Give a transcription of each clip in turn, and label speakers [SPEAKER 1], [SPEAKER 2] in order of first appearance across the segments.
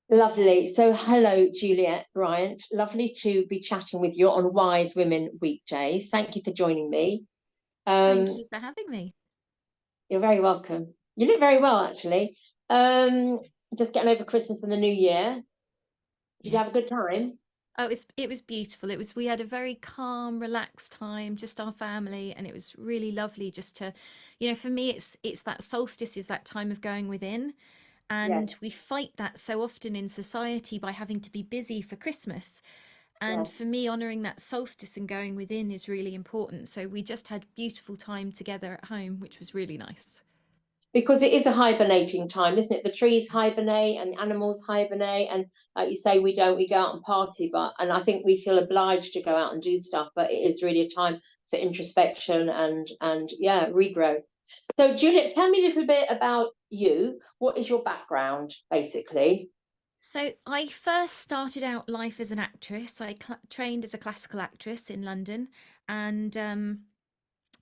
[SPEAKER 1] Lovely. So, hello, Juliette Bryant. Lovely to be chatting with you on Wise Women weekdays. Thank you for joining me.
[SPEAKER 2] Thank
[SPEAKER 1] Um,
[SPEAKER 2] you for having me.
[SPEAKER 1] you're very welcome. You look very well, actually. Um, just getting over Christmas and the New Year. Did you
[SPEAKER 2] Yeah.
[SPEAKER 1] have a good time?
[SPEAKER 2] Oh, it was beautiful. We had a very calm, relaxed time, just our family, and it was really lovely just to, for me it's that solstice is that time of going within,
[SPEAKER 1] Yes,
[SPEAKER 2] and we fight that so often in society by having to be busy for Christmas. And
[SPEAKER 1] yes.
[SPEAKER 2] for me, honoring that solstice and going within is really important. So we just had beautiful time together at home, which was really nice.
[SPEAKER 1] Because it is a hibernating time, isn't it? The trees hibernate and the animals hibernate, and like you say, we go out and party, but and I think we feel obliged to go out and do stuff, but it is really a time for introspection and yeah, regrowth. So, Juliet, tell me a little bit about you. What is your background, basically?
[SPEAKER 2] So I first started out life as an actress. I trained as a classical actress in London, and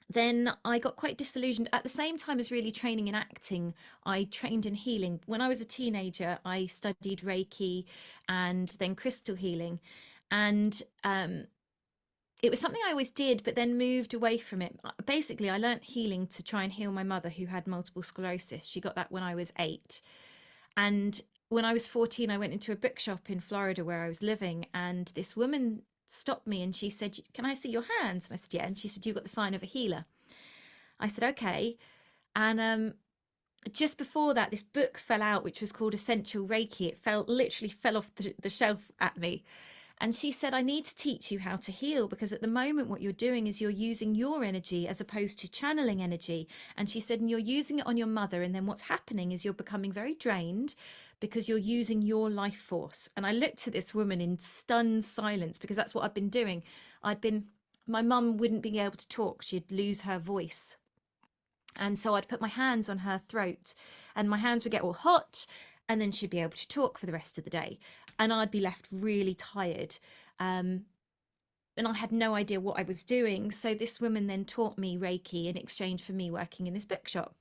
[SPEAKER 2] then I got quite disillusioned. At the same time as really training in acting, I trained in healing. When I was a teenager, I studied Reiki and then crystal healing, and it was something I always did, but then moved away from it. Basically, I learnt healing to try and heal my mother who had multiple sclerosis. She got that when I was 8. And when I was 14, I went into a bookshop in Florida where I was living, and this woman stopped me and she said, "Can I see your hands?" And I said, "Yeah." And she said, "You got the sign of a healer." I said, "Okay." And just before that, this book fell out, which was called Essential Reiki. It literally fell off the shelf at me. And she said, "I need to teach you how to heal, because at the moment, what you're doing is you're using your energy as opposed to channeling energy." And she said, "And you're using it on your mother. And then what's happening is you're becoming very drained because you're using your life force." And I looked at this woman in stunned silence, because that's what I'd been doing. My mum wouldn't be able to talk, she'd lose her voice. And so I'd put my hands on her throat, and my hands would get all hot, and then she'd be able to talk for the rest of the day. And I'd be left really tired. Um, and I had no idea what I was doing. So this woman then taught me Reiki in exchange for me working in this bookshop.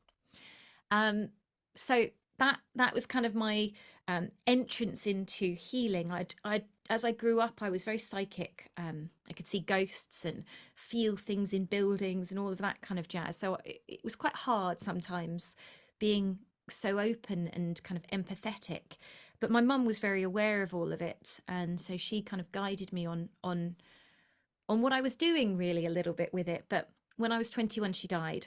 [SPEAKER 2] Um, so that was kind of my entrance into healing. I as I grew up, I was very psychic. I could see ghosts and feel things in buildings and all of that kind of jazz. So it was quite hard sometimes being so open and kind of empathetic. But my mum was very aware of all of it, and so she kind of guided me on what I was doing, really, a little bit with it. But when I was 21, she died.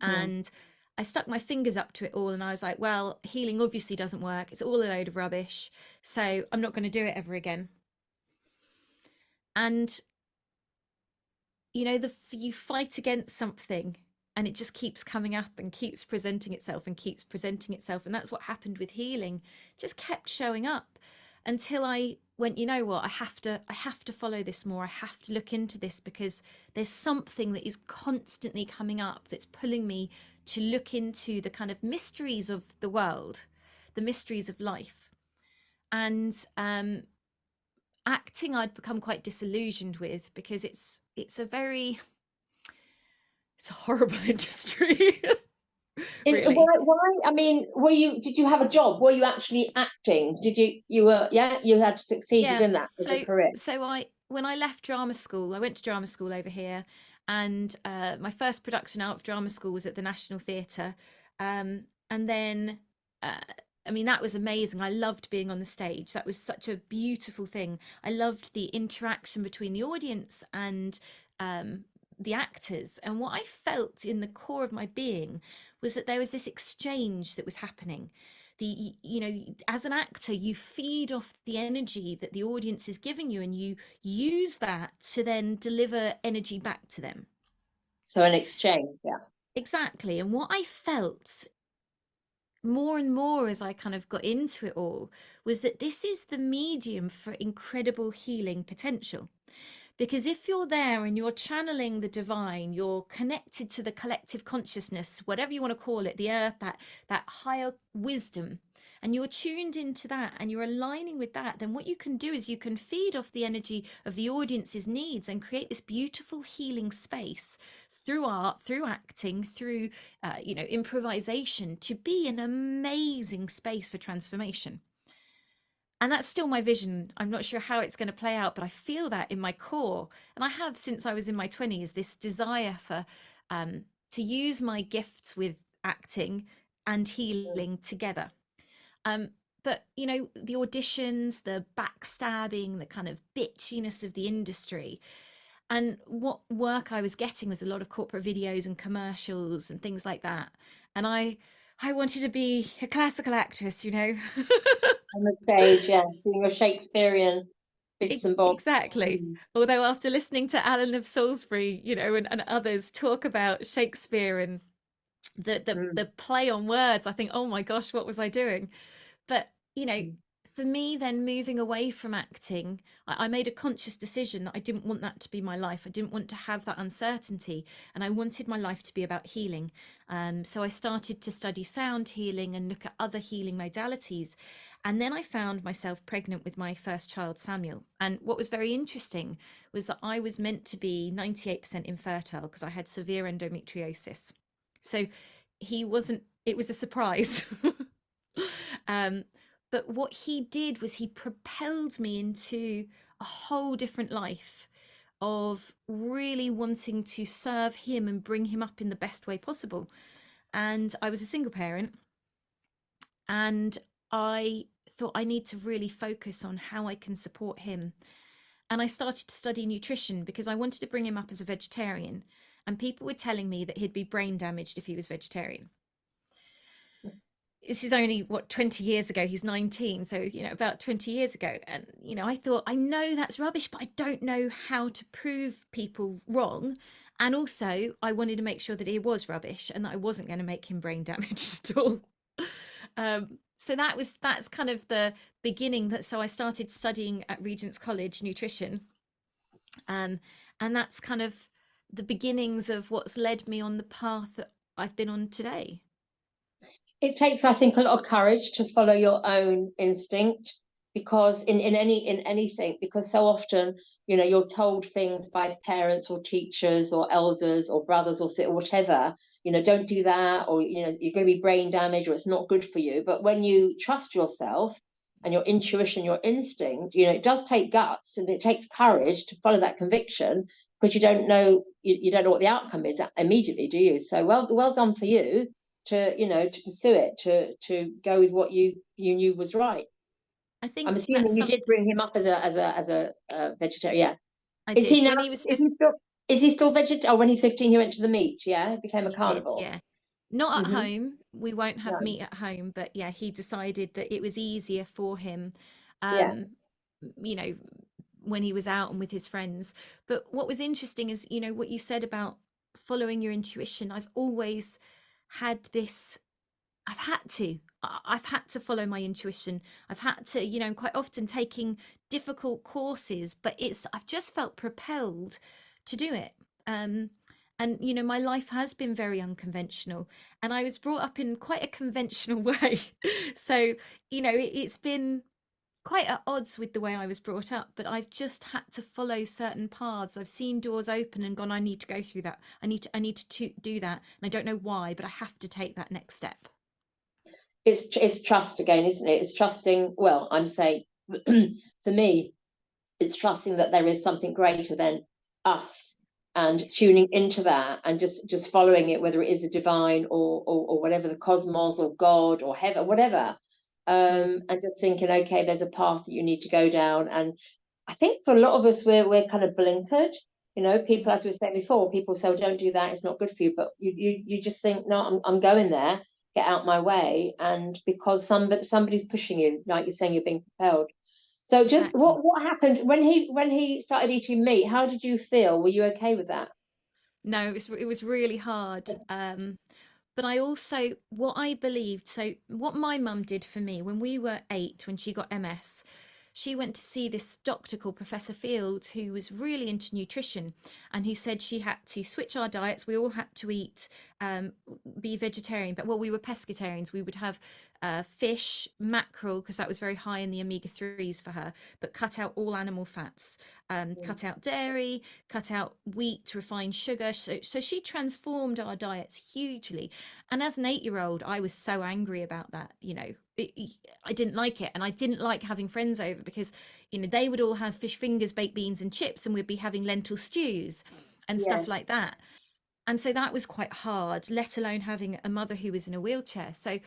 [SPEAKER 1] Mm.
[SPEAKER 2] And I stuck my fingers up to it all, and I was like, well, healing obviously doesn't work. It's all a load of rubbish. So I'm not going to do it ever again. And, you fight against something, and it just keeps coming up and keeps presenting itself and keeps presenting itself. And that's what happened with healing, just kept showing up until I went, you know what, I have to follow this more. I have to look into this, because there's something that is constantly coming up that's pulling me to look into the kind of mysteries of the world, the mysteries of life. And acting, I'd become quite disillusioned with, because it's a horrible industry.
[SPEAKER 1] Is
[SPEAKER 2] Really.
[SPEAKER 1] why? I mean, were you? Did you have a job? Were you actually acting? Did you? You were? Yeah, you had succeeded
[SPEAKER 2] Yeah.
[SPEAKER 1] in that as a
[SPEAKER 2] So
[SPEAKER 1] career.
[SPEAKER 2] so I when I left drama school, I went to drama school over here, and my first production out of drama school was at the National Theatre. And then uh, I mean, that was amazing. I loved being on the stage. That was such a beautiful thing. I loved the interaction between the audience and um the actors. And what I felt in the core of my being was that there was this exchange that was happening. As an actor, you feed off the energy that the audience is giving you, and you use that to then deliver energy back to them.
[SPEAKER 1] So an exchange. Yeah.
[SPEAKER 2] Exactly. And what I felt more and more as I kind of got into it all was that this is the medium for incredible healing potential. Because if you're there and you're channeling the divine, you're connected to the collective consciousness, whatever you want to call it, the earth, that higher wisdom, and you're tuned into that and you're aligning with that, then what you can do is you can feed off the energy of the audience's needs and create this beautiful healing space through art, through acting, through improvisation, to be an amazing space for transformation. And that's still my vision. I'm not sure how it's going to play out, but I feel that in my core. And I have since I was in my 20s, this desire for to use my gifts with acting and
[SPEAKER 1] Mm.
[SPEAKER 2] healing together. Um, but you know, the auditions, the backstabbing, the kind of bitchiness of the industry, and what work I was getting was a lot of corporate videos and commercials and things like that. And I wanted to be a classical actress, you know.
[SPEAKER 1] On the stage, yeah, doing your Shakespearean bits and bobs.
[SPEAKER 2] Exactly.
[SPEAKER 1] Mm.
[SPEAKER 2] Although after listening to Alan of Salisbury, you know, and others talk about Shakespeare and
[SPEAKER 1] Mm.
[SPEAKER 2] the play on words, I think, oh my gosh, what was I doing? But, you know,
[SPEAKER 1] Mm.
[SPEAKER 2] for me, then moving away from acting, I made a conscious decision that I didn't want that to be my life. I didn't want to have that uncertainty, and I wanted my life to be about healing. So I started to study sound healing and look at other healing modalities. And then I found myself pregnant with my first child, Samuel. And what was very interesting was that I was meant to be 98% infertile because I had severe endometriosis. So he wasn't, it was a surprise. um, but what he did was he propelled me into a whole different life of really wanting to serve him and bring him up in the best way possible. And I was a single parent, and I thought I need to really focus on how I can support him. And I started to study nutrition because I wanted to bring him up as a vegetarian. And people were telling me that he'd be brain damaged if he was vegetarian. This is only what, 20 years ago. He's 19, so you know, about 20 years ago. And you know, I thought, I know that's rubbish, but I don't know how to prove people wrong. And also I wanted to make sure that it was rubbish and that I wasn't going to make him brain damaged at all. So that's kind of the beginning. That So I started studying at Regent's College nutrition, um, and that's kind of the beginnings of what's led me on the path that I've been on today.
[SPEAKER 1] It takes, I think, a lot of courage to follow your own instinct, because in anything, because so often, you know, you're told things by parents or teachers or elders or brothers or whatever, you know, don't do that, or you know, you're going to be brain damaged, or it's not good for you. But when you trust yourself and your intuition, your instinct, you know, it does take guts and it takes courage to follow that conviction, because you don't know, you don't know what the outcome is immediately, do you? So well done for you to, you know, to pursue it, to go with what you knew was right.
[SPEAKER 2] I
[SPEAKER 1] I'm
[SPEAKER 2] think that's
[SPEAKER 1] assuming you
[SPEAKER 2] some
[SPEAKER 1] did bring him up as a vegetarian. Yeah.
[SPEAKER 2] I
[SPEAKER 1] Is he
[SPEAKER 2] did
[SPEAKER 1] now?
[SPEAKER 2] when he was
[SPEAKER 1] Is
[SPEAKER 2] 15.
[SPEAKER 1] he still? Is he still vegetarian? Oh, when he's 15, he went to the meat. Yeah, became a
[SPEAKER 2] He did,
[SPEAKER 1] carnivore.
[SPEAKER 2] yeah. Not at
[SPEAKER 1] Mm-hmm.
[SPEAKER 2] home. We won't have
[SPEAKER 1] No.
[SPEAKER 2] meat at home, but yeah, he decided that it was easier for him,
[SPEAKER 1] Yeah.
[SPEAKER 2] um, you know, when he was out and with his friends. But what was interesting is, you know, what you said about following your intuition. I've always had this, I've had to. I've had to follow my intuition. I've had to, you know, quite often taking difficult courses, but I've just felt propelled to do it. Um, and, you know, my life has been very unconventional, and I was brought up in quite a conventional way. So, you know, it's been quite at odds with the way I was brought up, but I've just had to follow certain paths. I've seen doors open and gone, I need to go through that. I need to do that. And I don't know why, but I have to take that next step.
[SPEAKER 1] It's trust again, isn't it? It's trusting. Well, I'm saying, for me, it's trusting that there is something greater than us, and tuning into that and just following it, whether it is the divine or whatever, the cosmos or God or heaven, whatever.
[SPEAKER 2] Yeah,
[SPEAKER 1] And just thinking, okay, there's a path that you need to go down. And I think for a lot of us, we're kind of blinkered. You know, people, as we said before, people say, well, don't do that, it's not good for you. But you just think, no, I'm going there, get out my way. And because somebody's pushing you, like you're saying, you're being propelled. So just
[SPEAKER 2] exactly.
[SPEAKER 1] what happened when he started eating meat? How did you feel? Were you okay with that?
[SPEAKER 2] No, it was really hard. But I also, what I believed, so what my mum did for me when we were 8, when she got MS, she went to see this doctor called Professor Field, who was really into nutrition, and who said she had to switch our diets. We all had to eat, um, be vegetarian, but well, we were pescatarians. We would have fish, mackerel, because that was very high in the omega 3s for her, but cut out all animal fats. cut out dairy, cut out wheat, refined sugar. So she transformed our diets hugely. And as an 8-year-old, I was so angry about that. I didn't like it. And I didn't like having friends over because, they would all have fish fingers, baked beans and chips, and we'd be having lentil stews and
[SPEAKER 1] Yeah.
[SPEAKER 2] stuff like that. And so that was quite hard, let alone having a mother who was in a wheelchair. So,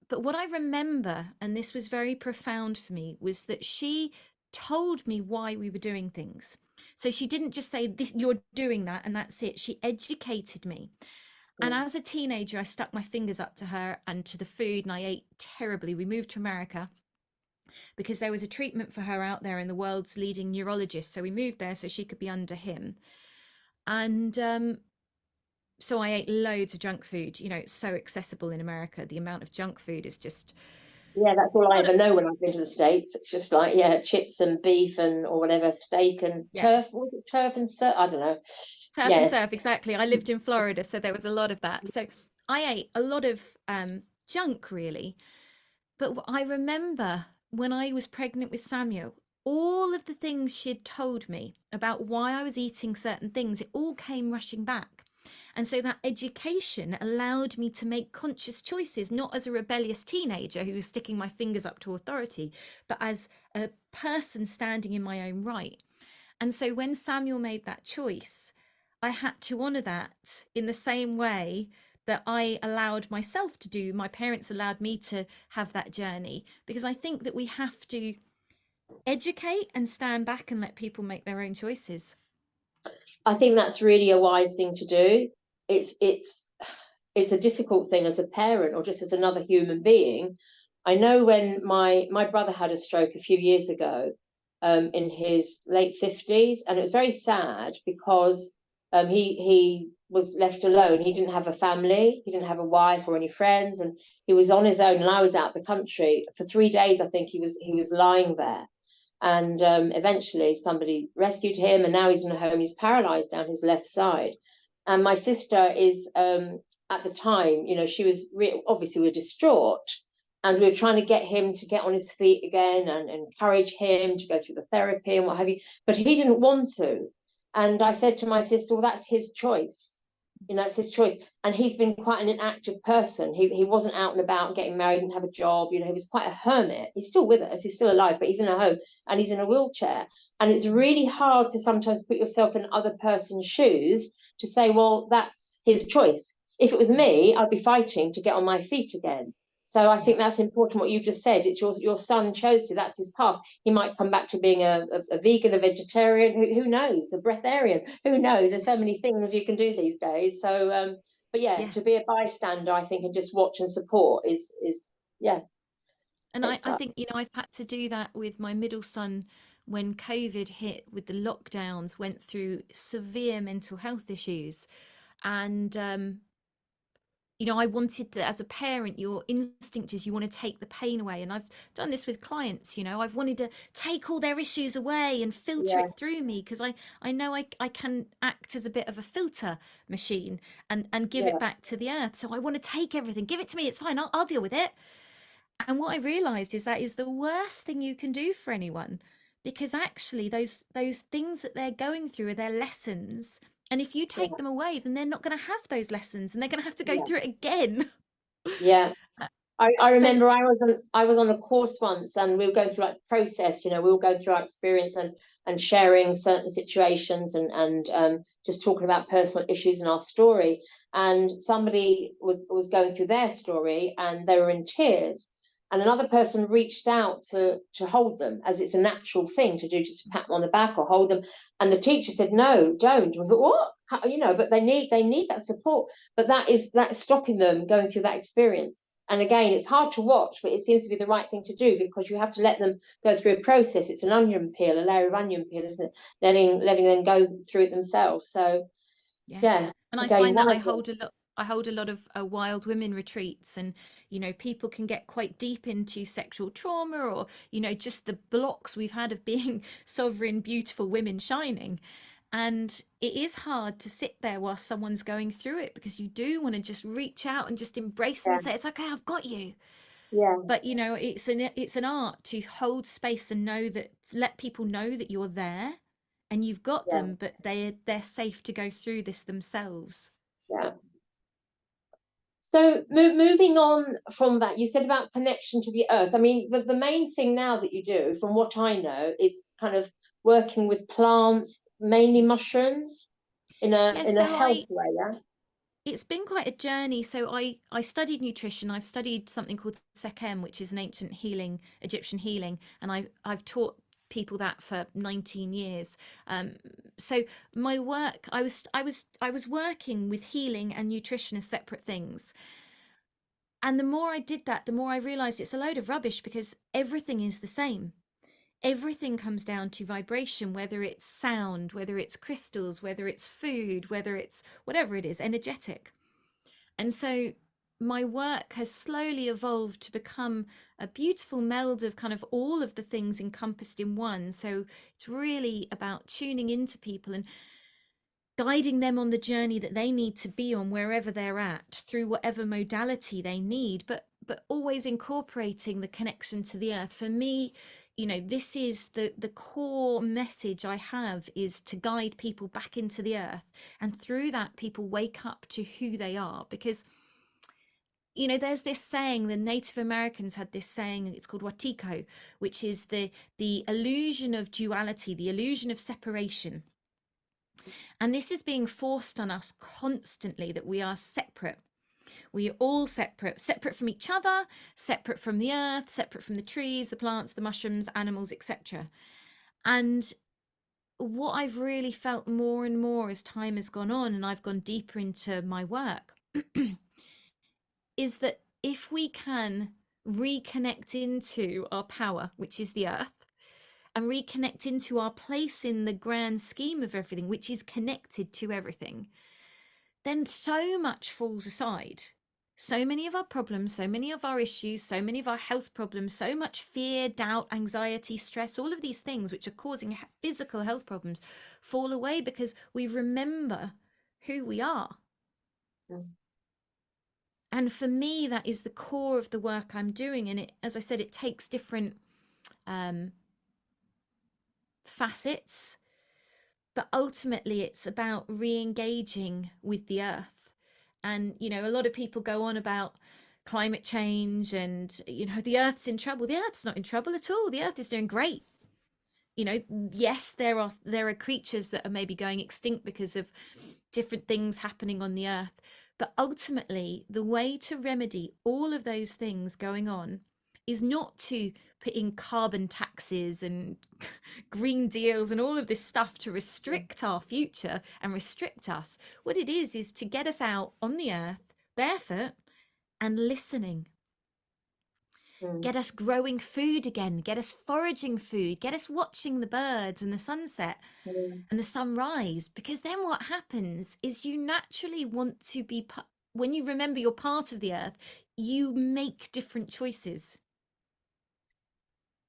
[SPEAKER 2] but what I remember, and this was very profound for me, was that she told me why we were doing things. So she didn't just say, this, you're doing that, and that's it. She educated me. And
[SPEAKER 1] Mm.
[SPEAKER 2] as a teenager, I stuck my fingers up to her and to the food, and I ate terribly. We moved to America because there was a treatment for her out there in the world's leading neurologist. So we moved there so she could be under him. And so I ate loads of junk food. It's so accessible in America. The amount of junk food is just
[SPEAKER 1] Yeah, that's all I
[SPEAKER 2] not.
[SPEAKER 1] ever know when I've been to the States. It's just like, yeah, chips and beef and or whatever, steak and
[SPEAKER 2] Yeah,
[SPEAKER 1] turf. Was it turf and surf? I don't know.
[SPEAKER 2] turf and
[SPEAKER 1] Yeah,
[SPEAKER 2] surf, exactly. I lived in Florida, so there was a lot of that. So I ate a lot of junk, really. But I remember when I was pregnant with Samuel, all of the things she had told me about why I was eating certain things, it all came rushing back. And so that education allowed me to make conscious choices, not as a rebellious teenager who was sticking my fingers up to authority, but as a person standing in my own right. And so when Samuel made that choice, I had to honour that in the same way that I allowed myself to do. My parents allowed me to have that journey, because I think that we have to educate and stand back and let people make their own choices.
[SPEAKER 1] I think that's really a wise thing to do. It's it's a difficult thing as a parent or just as another human being. I know when my brother had a stroke a few years ago, in his late 50s, and it was very sad because he was left alone. He didn't have a family, he didn't have a wife or any friends, and he was on his own. And I was out the country for 3 days. I think he was lying there, and eventually somebody rescued him, and now he's in a home. He's paralyzed down his left side. And my sister is, at the time, she was obviously, we were distraught, and we were trying to get him to get on his feet again and encourage him to go through the therapy and what have you, but he didn't want to. And I said to my sister, well, that's his choice. It's his choice. And he's been quite an inactive person. He wasn't out and about getting married, didn't have a job. He was quite a hermit. He's still with us. He's still alive, but he's in a home and he's in a wheelchair. And it's really hard to sometimes put yourself in other person's shoes to say, well, that's his choice. If it was me, I'd be fighting to get on my feet again. So I
[SPEAKER 2] Yeah.
[SPEAKER 1] think that's important what you've just said. It's your son chose to, that's his path. He might come back to being a vegan, a vegetarian, who knows, a breatharian, who knows? There's so many things you can do these days. So, but yeah,
[SPEAKER 2] Yeah.
[SPEAKER 1] to be a bystander, I think, and just watch and support is yeah,
[SPEAKER 2] And I,
[SPEAKER 1] it's
[SPEAKER 2] I
[SPEAKER 1] that.
[SPEAKER 2] think, I've had to do that with my middle son when COVID hit with the lockdowns, went through severe mental health issues. And I wanted to, as a parent, your instinct is you want to take the pain away. And I've done this with clients, I've wanted to take all their issues away and filter
[SPEAKER 1] Yeah,
[SPEAKER 2] it through me, because I know I can act as a bit of a filter machine and give it
[SPEAKER 1] yeah,
[SPEAKER 2] back to the earth. So I want to take everything, give it to me, it's fine, I'll deal with it. And what I realized is that is the worst thing you can do for anyone, because actually those things that they're going through are their lessons. And if you
[SPEAKER 1] yeah,
[SPEAKER 2] take them away, then they're not going to have those lessons and they're going to have to go
[SPEAKER 1] yeah,
[SPEAKER 2] through it again.
[SPEAKER 1] yeah.
[SPEAKER 2] Uh,
[SPEAKER 1] I
[SPEAKER 2] So,
[SPEAKER 1] remember I was on a course once, and we were going through like the process. We were going through our experience and sharing certain situations and just talking about personal issues in our story. And somebody was going through their story, and they were in tears. And another person reached out to hold them, as it's a natural thing to do, just to pat them on the back or hold them. And the teacher said, "No, don't." I thought, what? But they need that support. But that's stopping them going through that experience. And again, it's hard to watch, but it seems to be the right thing to do, because you have to let them go through a process. It's an onion peel, a layer of onion peel, isn't it? Letting them go through it themselves. So
[SPEAKER 2] yeah.
[SPEAKER 1] yeah,
[SPEAKER 2] And I
[SPEAKER 1] again,
[SPEAKER 2] find that
[SPEAKER 1] one of them.
[SPEAKER 2] I hold a lot of wild women retreats, and people can get quite deep into sexual trauma, or just the blocks we've had of being sovereign, beautiful women shining. And it is hard to sit there while someone's going through it, because you do want to just reach out and just embrace them
[SPEAKER 1] Yeah,
[SPEAKER 2] and say, it's okay, I've got you.
[SPEAKER 1] yeah,
[SPEAKER 2] But it's an art to hold space and know that, let people know that you're there. and you've got
[SPEAKER 1] Yeah.
[SPEAKER 2] them, but they're safe to go through this themselves.
[SPEAKER 1] Yeah. So moving on from that, you said about connection to the earth. I mean, the main thing now that you do, from what I know, is kind of working with plants, mainly mushrooms, in
[SPEAKER 2] Yeah,
[SPEAKER 1] a
[SPEAKER 2] so
[SPEAKER 1] health way. Yeah.
[SPEAKER 2] it's been quite a journey. So I studied nutrition. I've studied something called Sekem, which is an ancient healing, Egyptian healing, and I've taught people that for 19 years. So my work, I was working with healing and nutrition as separate things. And the more I did that, the more I realized it's a load of rubbish, because everything is the same. Everything comes down to vibration, whether it's sound, whether it's crystals, whether it's food, whether it's whatever it is, energetic. And so my work has slowly evolved to become a beautiful meld of kind of all of the things encompassed in one. So it's really about tuning into people and guiding them on the journey that they need to be on, wherever they're at, through whatever modality they need, but always incorporating the connection to the earth. For me, you know, this is the core message I have, is to guide people back into the earth, and through that people wake up to who they are. Because, you know, there's this saying, the Native Americans had this saying, it's called Watiko, which is the illusion of duality, the illusion of separation. And this is being forced on us constantly, that we are separate. We are all separate, separate from each other, separate from the earth, separate from the trees, the plants, the mushrooms, animals, etc. And what I've really felt more and more as time has gone on and I've gone deeper into my work is that if we can reconnect into our power, which is the earth, and reconnect into our place in the grand scheme of everything, which is connected to everything, then so much falls aside. So many of our problems, so many of our issues, so many of our health problems, so much fear, doubt, anxiety, stress, all of these things which are causing physical health problems fall away, because we remember who we are.
[SPEAKER 1] Mm.
[SPEAKER 2] And for me, that is the core of the work I'm doing. And it, as I said, it takes different facets, but ultimately it's about re-engaging with the earth. And, you know, a lot of people go on about climate change and, you know, the earth's in trouble. The earth's not in trouble at all. The earth is doing great. You know, yes, there are creatures that are maybe going extinct because of different things happening on the earth, but ultimately the way to remedy all of those things going on is not to put in carbon taxes and green deals and all of this stuff to restrict our future and restrict us. What it is to get us out on the earth barefoot and listening. Get us growing food again, get us foraging food, get us watching the birds and the sunset and the sunrise. Because then what happens is you naturally want to be, when you remember you're part of the earth, you make different choices.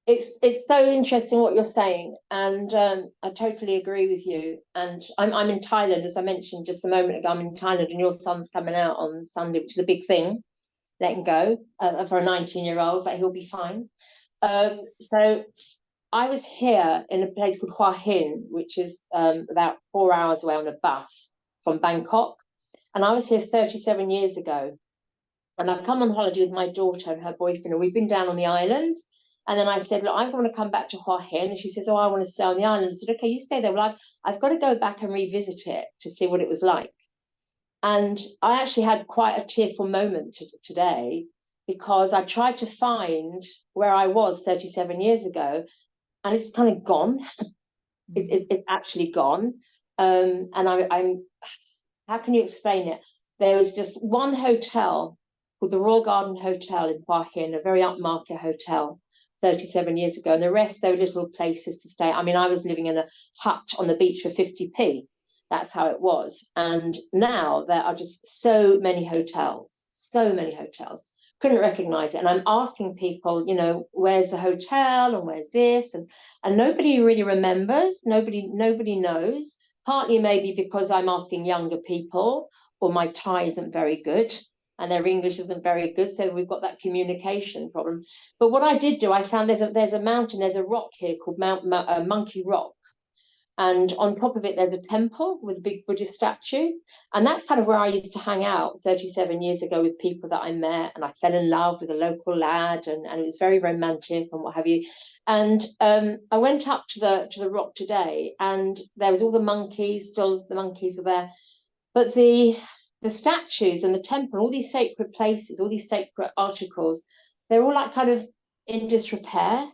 [SPEAKER 1] It's so interesting what you're saying, and I totally agree with you. And I'm in Thailand, as I mentioned just a moment ago. I'm in Thailand, and your son's coming out on Sunday, which is a big thing. Let him go for a 19-year-old, but he'll be fine. So I was here in a place called Hua Hin, which is about 4 hours away on a bus from Bangkok, and I was here 37 years ago. And I've come on holiday with my daughter and her boyfriend, and we've been down on the islands. And then I said, look, I want to come back to Hua Hin. And she says, oh, I want to stay on the island. I said, okay, you stay there. Well, I've got to go back and revisit it to see what it was like. And I actually had quite a tearful moment today, because I tried to find where I was 37 years ago, and it's kind of gone. It's actually gone. And I'm, how can you explain it? There was just one hotel called the Royal Garden Hotel in Hua Hin, a very upmarket hotel 37 years ago. And the rest, there were little places to stay. I mean, I was living in a hut on the beach for 50p. That's how it was. And now there are just so many hotels, so many hotels. Couldn't recognize it. And I'm asking people, you know, where's the hotel and where's this? And nobody really remembers. Nobody knows. Partly maybe because I'm asking younger people, or my Thai isn't very good and their English isn't very good. So we've got that communication problem. But what I did do, I found there's a mountain, there's a rock here called Monkey Rock, And on top of it, there's a temple with a big Buddhist statue. And that's kind of where I used to hang out 37 years ago with people that I met. And I fell in love with a local lad, and it was very romantic and what have you. And I went up to the rock today, and there was all the monkeys, still the monkeys were there. But the statues and the temple, all these sacred places, all these sacred articles, they're all like kind of in disrepair.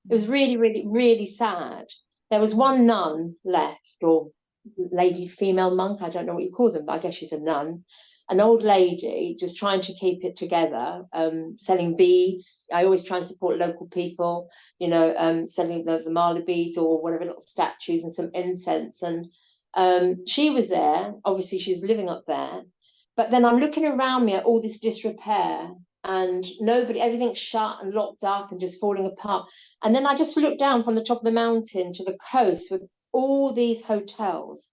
[SPEAKER 1] It was really, really, really sad. There was one nun left, or lady, female monk, I don't know what you call them, but I guess she's a nun, an old lady just trying to keep it together, selling beads. I always try and support local people, selling the mala beads or whatever, little statues and some incense. And she was there, obviously she was living up there. But then I'm looking around me at all this disrepair, and nobody, everything's shut and locked up and just falling apart. And then I just looked down from the top of the mountain to the coast with all these hotels.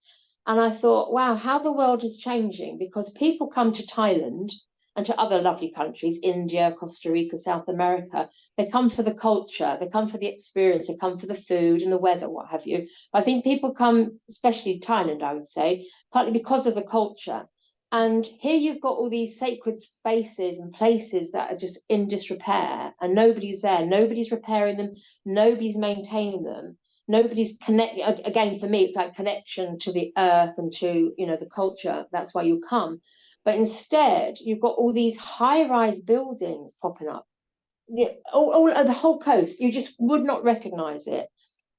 [SPEAKER 1] And I thought, wow, how the world is changing, because people come to Thailand and to other lovely countries, India, Costa Rica, South America. They come for the culture, they come for the experience, they come for the food and the weather, what have you. I think people come, especially Thailand, I would say, partly because of the culture. And here you've got all these sacred spaces and places that are just in disrepair, and nobody's there, nobody's repairing them, nobody's maintaining them, nobody's connecting. Again, for me, it's like connection to the earth and to, the culture. That's why you come. But instead, you've got all these high-rise buildings popping up, all over the whole coast. You just would not recognize it.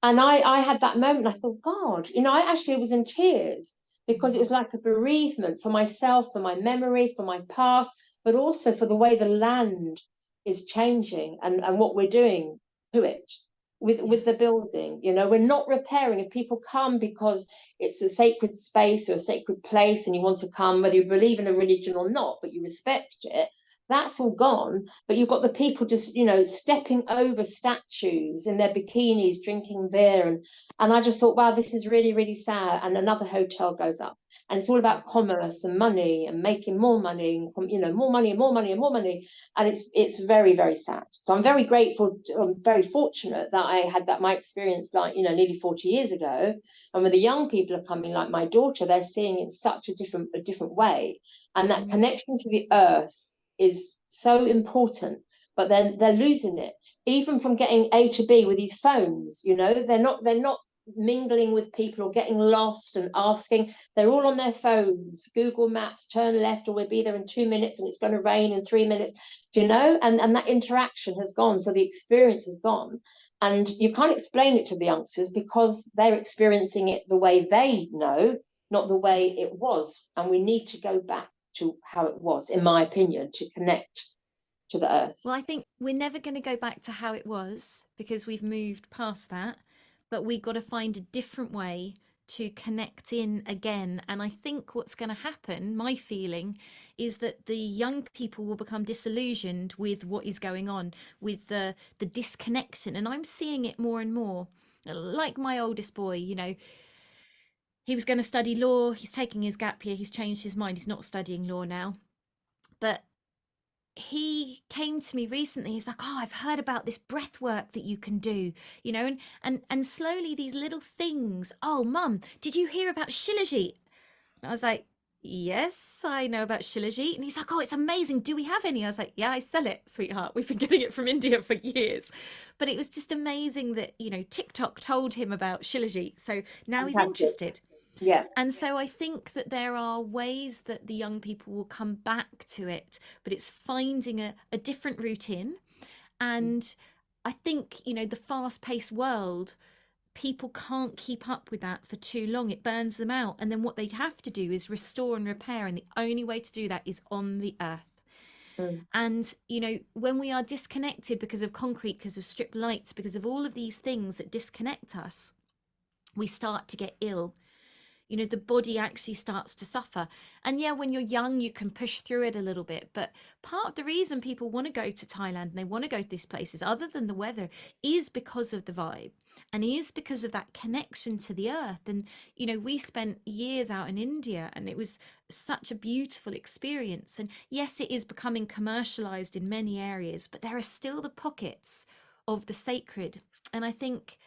[SPEAKER 1] And I had that moment. I thought, God, I actually was in tears, because it was like a bereavement for myself, for my memories, for my past, but also for the way the land is changing and what we're doing to it with the building. We're not repairing. If people come because it's a sacred space or a sacred place and you want to come, whether you believe in a religion or not, but you respect it, that's all gone. But you've got the people just, stepping over statues in their bikinis, drinking beer. And I just thought, wow, this is really, really sad. And another hotel goes up. And it's all about commerce and money and making more money, more money and more money and more money. And it's very, very sad. So I'm very grateful, I'm very fortunate that I had my experience, like, nearly 40 years ago. And when the young people are coming, like my daughter, they're seeing it such a different way. And that connection to the earth is so important, but then they're losing it, even from getting A to B with these phones. They're not mingling with people or getting lost and asking. They're all on their phones. Google Maps, turn left, or we'll be there in 2 minutes, and it's going to rain in 3 minutes. And that interaction has gone, so the experience has gone. And you can't explain it to the youngsters, because they're experiencing it the way they know, not the way it was. And we need to go back to how it was, in my opinion, to connect to the earth.
[SPEAKER 2] Well, I think we're never going to go back to how it was, because we've moved past that, but we've got to find a different way to connect in again. And I think what's going to happen, my feeling, is that the young people will become disillusioned with what is going on, with the disconnection. And I'm seeing it more and more. Like my oldest boy, he was going to study law. He's taking his gap year. He's changed his mind. He's not studying law now. But he came to me recently. He's like, oh, I've heard about this breath work that you can do, and slowly these little things. Oh, Mum, did you hear about Shilajit? And I was like, yes, I know about Shilajit. And he's like, oh, it's amazing. Do we have any? I was like, yeah, I sell it, sweetheart. We've been getting it from India for years. But it was just amazing that, TikTok told him about Shilajit. So now he's interested.
[SPEAKER 1] Yeah.
[SPEAKER 2] And so I think that there are ways that the young people will come back to it, but it's finding a different routine. And I think, the fast-paced world, people can't keep up with that for too long. It burns them out. And then what they have to do is restore and repair. And the only way to do that is on the earth. And, when we are disconnected because of concrete, because of strip lights, because of all of these things that disconnect us, we start to get ill. The body actually starts to suffer. And yeah, when you're young, you can push through it a little bit. But part of the reason people want to go to Thailand and they want to go to these places, other than the weather, is because of the vibe, and is because of that connection to the earth. And, we spent years out in India, and it was such a beautiful experience. And yes, it is becoming commercialized in many areas, but there are still the pockets of the sacred. And I think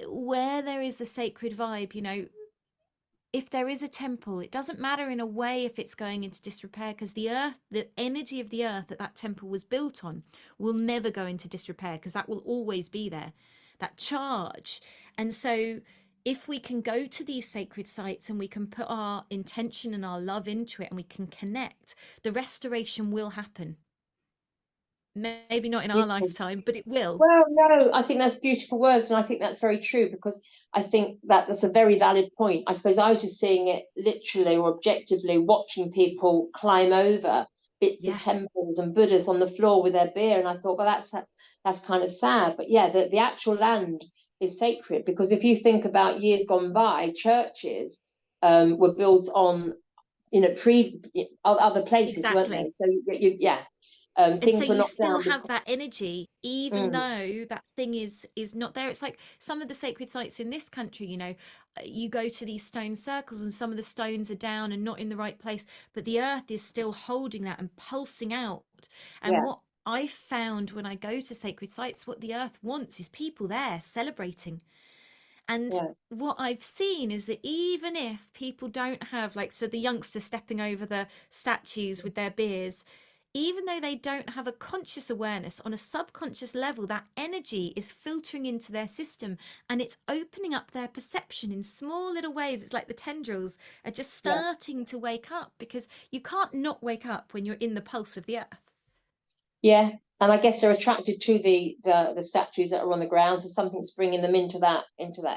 [SPEAKER 2] where there is the sacred vibe, you know, if there is a temple, it doesn't matter in a way if it's going into disrepair, because the earth, the energy of the earth that that temple was built on will never go into disrepair, because that will always be there, that charge. And so if we can go to these sacred sites and we can put our intention and our love into it and we can connect, the restoration will happen. Maybe not in our lifetime, but it will.
[SPEAKER 1] Well, no, I think that's beautiful words, and I think that's very true, because I think that that's a very valid point. I suppose I was just seeing it literally or objectively, watching people climb over bits of
[SPEAKER 2] Yeah,
[SPEAKER 1] temples and Buddhas on the floor with their beer, and I thought, well, that's kind of sad. But yeah, the actual land is sacred, because if you think about years gone by, churches were built on, you know, other places, weren't they?
[SPEAKER 2] exactly.
[SPEAKER 1] So yeah,
[SPEAKER 2] And so
[SPEAKER 1] things were
[SPEAKER 2] you
[SPEAKER 1] knocked
[SPEAKER 2] still
[SPEAKER 1] down
[SPEAKER 2] have
[SPEAKER 1] because.
[SPEAKER 2] that energy, even
[SPEAKER 1] Mm,
[SPEAKER 2] though that thing is not there. It's like some of the sacred sites in this country, you know, you go to these stone circles and some of the stones are down and not in the right place, but the earth is still holding that and pulsing out. And
[SPEAKER 1] yeah,
[SPEAKER 2] what I found when I go to sacred sites, what the earth wants is people there celebrating. And
[SPEAKER 1] yeah.
[SPEAKER 2] what I've seen is that even if people don't have, like, so the youngsters stepping over the statues with their beers, even though they don't have a conscious awareness, on a subconscious level, that energy is filtering into their system and it's opening up their perception in small little ways. It's like the tendrils are just
[SPEAKER 1] Yeah,
[SPEAKER 2] starting to wake up, because you can't not wake up when you're in the pulse of the earth.
[SPEAKER 1] yeah. And I guess they're attracted to the statues that are on the ground, so something's bringing them into that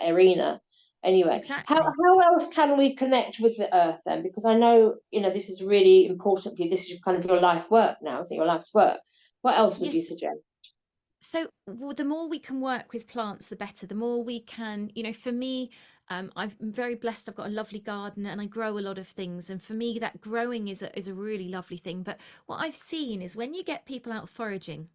[SPEAKER 1] arena. Anyway,
[SPEAKER 2] Exactly.
[SPEAKER 1] how else can we connect with the earth then? Because I know, you know, this is really important for you. This is kind of your life work now, isn't it? Your life's work. What else would you
[SPEAKER 2] Yes.
[SPEAKER 1] suggest?
[SPEAKER 2] So the more we can work with plants, the better. The more we can, you know, for me, I'm very blessed. I've got a lovely garden and I grow a lot of things. And for me, that growing is a really lovely thing. But what I've seen is when you get people out foraging,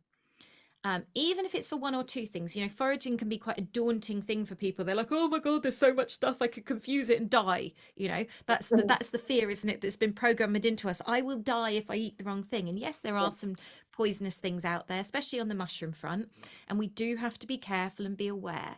[SPEAKER 2] even if it's for one or two things, you know, foraging can be quite a daunting thing for people. They're like, oh my God, there's so much stuff, I could confuse it and die. You know, that's the fear, isn't it, that's been programmed into us. I will die if I eat the wrong thing. And yes, there
[SPEAKER 1] Yeah,
[SPEAKER 2] are some poisonous things out there, especially on the mushroom front, and we do have to be careful and be aware.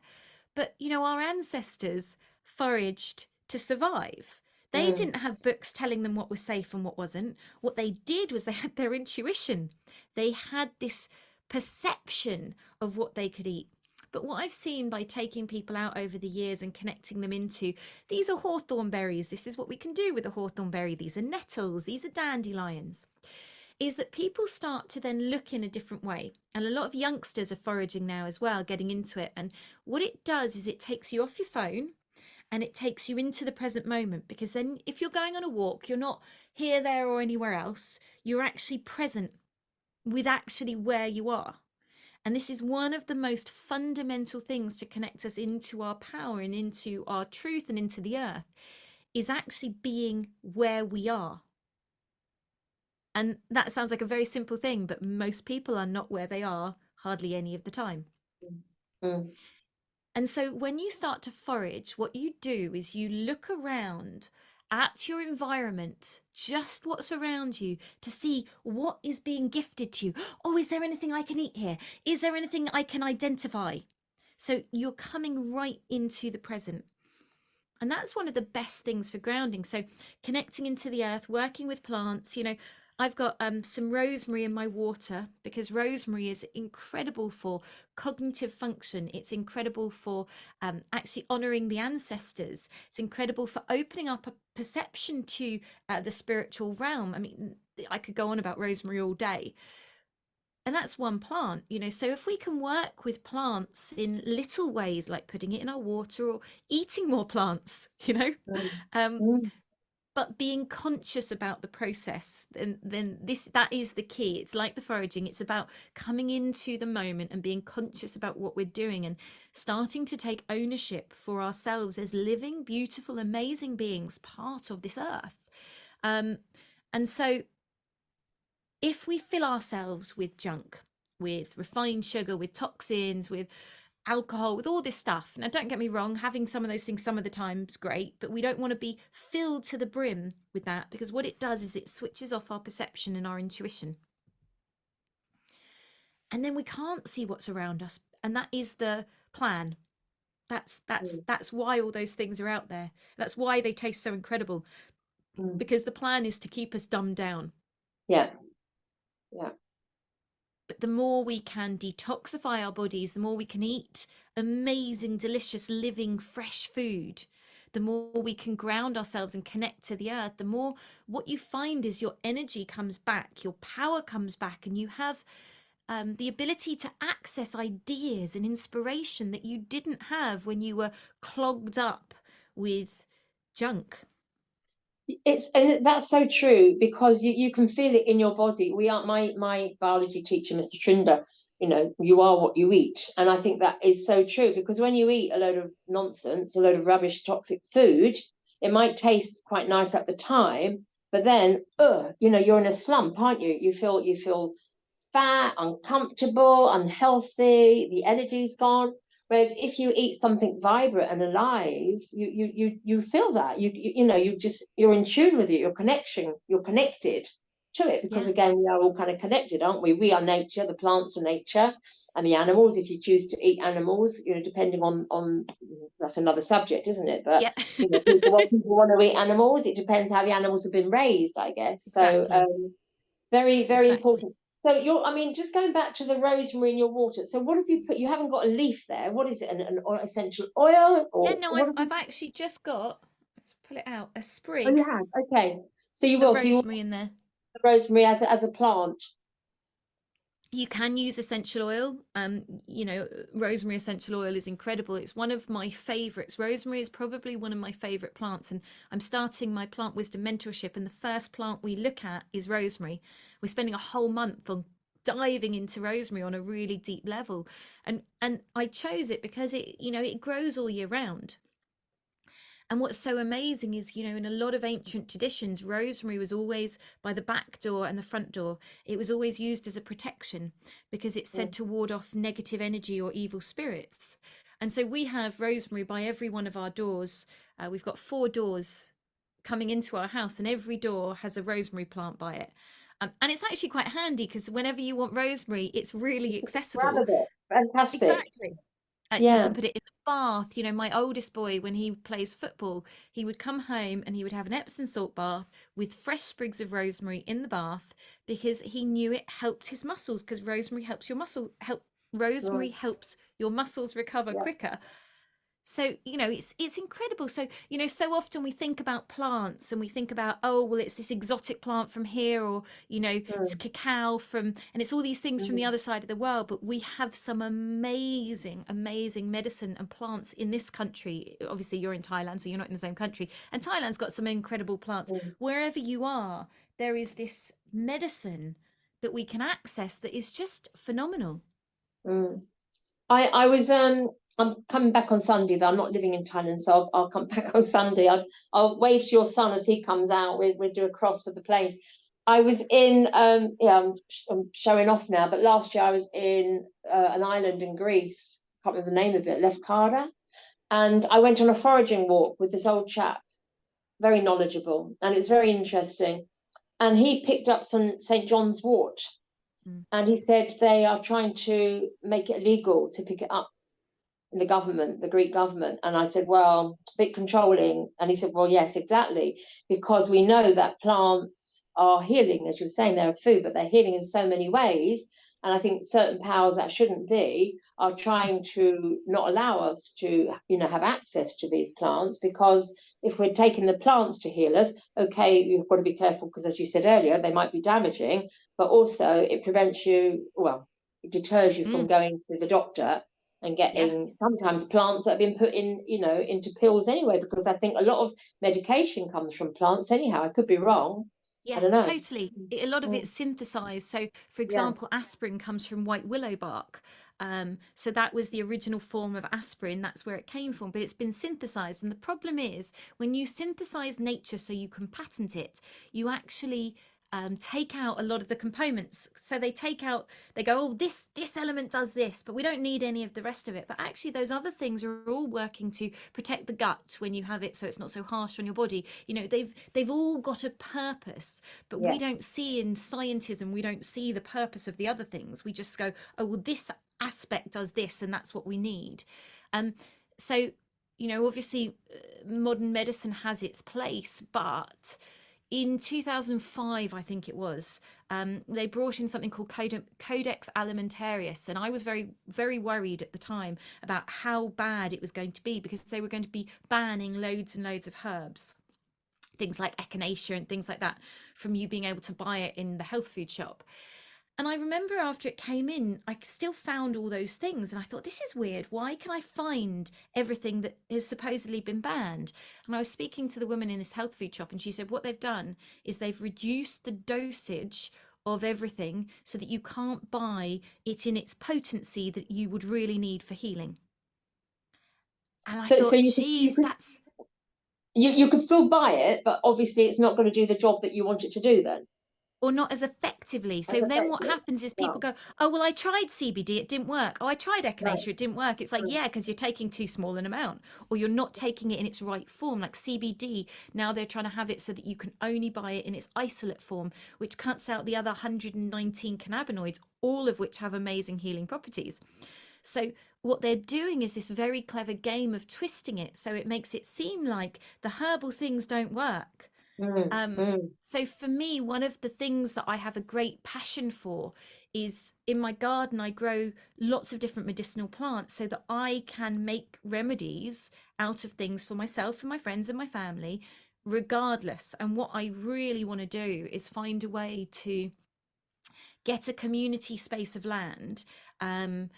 [SPEAKER 2] But you know, our ancestors foraged to survive. They
[SPEAKER 1] mm,
[SPEAKER 2] didn't have books telling them what was safe and what wasn't. What they did was they had their intuition. They had this perception of what they could eat. But what I've seen by taking people out over the years and connecting them into, these are hawthorn berries, this is what we can do with a hawthorn berry, these are nettles, these are dandelions, is that people start to then look in a different way. And a lot of youngsters are foraging now as well, getting into it. And what it does is it takes you off your phone and it takes you into the present moment, because then if you're going on a walk, you're not here, there, or anywhere else. You're actually present with actually where you are. And this is one of the most fundamental things to connect us into our power and into our truth and into the earth, is actually being where we are. And that sounds like a very simple thing, but most people are not where they are hardly any of the time.
[SPEAKER 1] mm,
[SPEAKER 2] And so when you start to forage, what you do is you look around at your environment, just what's around you, to see what is being gifted to you. Oh, is there anything I can eat here? Is there anything I can identify? So you're coming right into the present. And that's one of the best things for grounding. So connecting into the earth, working with plants, you know, I've got some rosemary in my water, because rosemary is incredible for cognitive function. It's incredible for actually honoring the ancestors. It's incredible for opening up a perception to the spiritual realm. I mean, I could go on about rosemary all day. And that's one plant, you know. So if we can work with plants in little ways, like putting it in our water or eating more plants, you know,
[SPEAKER 1] mm,
[SPEAKER 2] um,
[SPEAKER 1] mm,
[SPEAKER 2] but being conscious about the process, then that is the key. It's like the foraging. It's about coming into the moment and being conscious about what we're doing and starting to take ownership for ourselves as living, beautiful, amazing beings, part of this earth. Um, and so if we fill ourselves with junk, with refined sugar, with toxins, with alcohol, with all this stuff. Now, don't get me wrong, having some of those things some of the time is great, but we don't want to be filled to the brim with that, because what it does is it switches off our perception and our intuition. And then we can't see what's around us. And that is the plan. That's why all those things are out there. That's why they taste so incredible, because the plan is to keep us dumbed down.
[SPEAKER 1] Yeah.
[SPEAKER 2] But the more we can detoxify our bodies, the more we can eat amazing, delicious, living, fresh food, the more we can ground ourselves and connect to the earth, the more what you find is your energy comes back, your power comes back, and you have the ability to access ideas and inspiration that you didn't have when you were clogged up with junk.
[SPEAKER 1] And that's so true, because you can feel it in your body. We are my biology teacher, Mr. Trinder, you are what you eat. And I think that is so true, because when you eat a load of nonsense, a load of rubbish, toxic food, it might taste quite nice at the time, but then you're in a slump, aren't you? You feel fat, uncomfortable, unhealthy, the energy's gone. Whereas if you eat something vibrant and alive, you feel that you're in tune with it. You're connected to it, because
[SPEAKER 2] Yeah.
[SPEAKER 1] again, we are all kind of connected, aren't we? We are nature, the plants are nature, and the animals. If you choose to eat animals, depending on that's another subject, isn't it? But
[SPEAKER 2] Yeah.
[SPEAKER 1] people want to eat animals. It depends how the animals have been raised, I guess. So
[SPEAKER 2] Exactly.
[SPEAKER 1] very, very
[SPEAKER 2] Exactly.
[SPEAKER 1] important. So just going back to the rosemary in your water. So what have you put? You haven't got a leaf there. What is it? An essential oil,
[SPEAKER 2] Yeah,
[SPEAKER 1] or
[SPEAKER 2] no,
[SPEAKER 1] what have you?
[SPEAKER 2] I've actually just got, let's pull it out, a
[SPEAKER 1] Oh, you
[SPEAKER 2] sprig
[SPEAKER 1] have. Okay. So you
[SPEAKER 2] of
[SPEAKER 1] will. So you will
[SPEAKER 2] rosemary in there.
[SPEAKER 1] have the rosemary as a plant.
[SPEAKER 2] You can use essential oil. Rosemary essential oil is incredible. It's one of my favorites. Rosemary is probably one of my favorite plants, and I'm starting my plant wisdom mentorship, and the first plant we look at is rosemary. We're spending a whole month on diving into rosemary on a really deep level, and I chose it because it grows all year round. And what's so amazing is, in a lot of ancient traditions, rosemary was always by the back door and the front door. It was always used as a protection, because it's said to ward off negative energy or evil spirits. And so we have rosemary by every one of our doors. We've got 4 doors coming into our house, and every door has a rosemary plant by it. And it's actually quite handy, because whenever you want rosemary, it's really
[SPEAKER 1] Grab a
[SPEAKER 2] accessible.
[SPEAKER 1] bit. Fantastic.
[SPEAKER 2] Exactly. You
[SPEAKER 1] Yeah.
[SPEAKER 2] can put it in the bath. My oldest boy, when he plays football, he would come home and he would have an Epsom salt bath with fresh sprigs of rosemary in the bath, because he knew it helped his muscles, because rosemary
[SPEAKER 1] Right.
[SPEAKER 2] helps your muscles recover
[SPEAKER 1] Yeah.
[SPEAKER 2] quicker. So it's incredible. So so often we think about plants and we think about, oh well, it's this exotic plant from here, or it's cacao from, and it's all these things from the other side of the world. But we have some amazing medicine and plants in this country. Obviously you're in Thailand, so you're not in the same country, and Thailand's got some incredible plants. Wherever you are, there is this medicine that we can access that is just phenomenal.
[SPEAKER 1] I was I'm coming back on Sunday, though I'm not living in Thailand, so I'll come back on Sunday. I'll wave to your son as he comes out. We'll do a cross for the place. I was in I'm showing off now, but last year I was in an island in Greece. Can't remember the name of it, Lefkada, and I went on a foraging walk with this old chap, very knowledgeable, and it was very interesting. And he picked up some St. John's wort, and he said they are trying to make it illegal to pick it up in the government, the Greek government. And I said, well, a bit controlling. And he said, well, yes, exactly, because we know that plants are healing, as you were saying, they're a food, but they're healing in so many ways. And I think certain powers that shouldn't be are trying to not allow us to, have access to these plants, because if we're taking the plants to heal us, okay, you've got to be careful, because as you said earlier, they might be damaging, but also it prevents you, well, it deters you from going to the doctor and
[SPEAKER 2] Yeah.
[SPEAKER 1] getting sometimes plants that have been put in, into pills anyway, because I think a lot of medication comes from plants anyhow. I could be wrong. I
[SPEAKER 2] Yeah,
[SPEAKER 1] don't know.
[SPEAKER 2] totally. A lot of it's synthesized. So, for
[SPEAKER 1] Yeah.
[SPEAKER 2] example, aspirin comes from white willow bark. So that was the original form of aspirin. That's where it came from, but it's been synthesized. And the problem is, when you synthesize nature so you can patent it, you actually take out a lot of the components. So they go, oh, this element does this, but we don't need any of the rest of it. But actually, those other things are all working to protect the gut when you have it, so it's not so harsh on your body. They've all got a purpose, but
[SPEAKER 1] Yeah.
[SPEAKER 2] we don't see in scientism. We don't see the purpose of the other things. We just go, oh well, this aspect does this, and that's what we need. so, you know, obviously modern medicine has its place, but in 2005, I think it was, they brought in something called Codex Alimentarius. And I was very, very worried at the time about how bad it was going to be, because they were going to be banning loads and loads of herbs, things like echinacea and things like that, from you being able to buy it in the health food shop. And I remember after it came in, I still found all those things. And I thought, this is weird. Why can I find everything that has supposedly been banned? And I was speaking to the woman in this health food shop, and she said, what they've done is they've reduced the dosage of everything so that you can't buy it in its potency that you would really need for healing. And I
[SPEAKER 1] So
[SPEAKER 2] thought,
[SPEAKER 1] you
[SPEAKER 2] geez,
[SPEAKER 1] could
[SPEAKER 2] that's,
[SPEAKER 1] you could still buy it, but obviously it's not going to do the job that you want it to do then.
[SPEAKER 2] or not as effectively.
[SPEAKER 1] As
[SPEAKER 2] So then what
[SPEAKER 1] effectively.
[SPEAKER 2] happens is people
[SPEAKER 1] Right.
[SPEAKER 2] go, oh, well, I tried CBD, it didn't work. Oh, I tried
[SPEAKER 1] Right.
[SPEAKER 2] echinacea, it didn't work. It's like,
[SPEAKER 1] Right.
[SPEAKER 2] yeah, because you're taking too small an amount, or you're not taking it in its right form. Like CBD, now they're trying to have it so that you can only buy it in its isolate form, which cuts out the other 119 cannabinoids, all of which have amazing healing properties. So what they're doing is this very clever game of twisting it so it makes it seem like the herbal things don't work.
[SPEAKER 1] Mm, mm,
[SPEAKER 2] So for me, one of the things that I have a great passion for is, in my garden, I grow lots of different medicinal plants so that I can make remedies out of things for myself and my friends and my family, regardless. And what I really want to do is find a way to get a community space of land, um,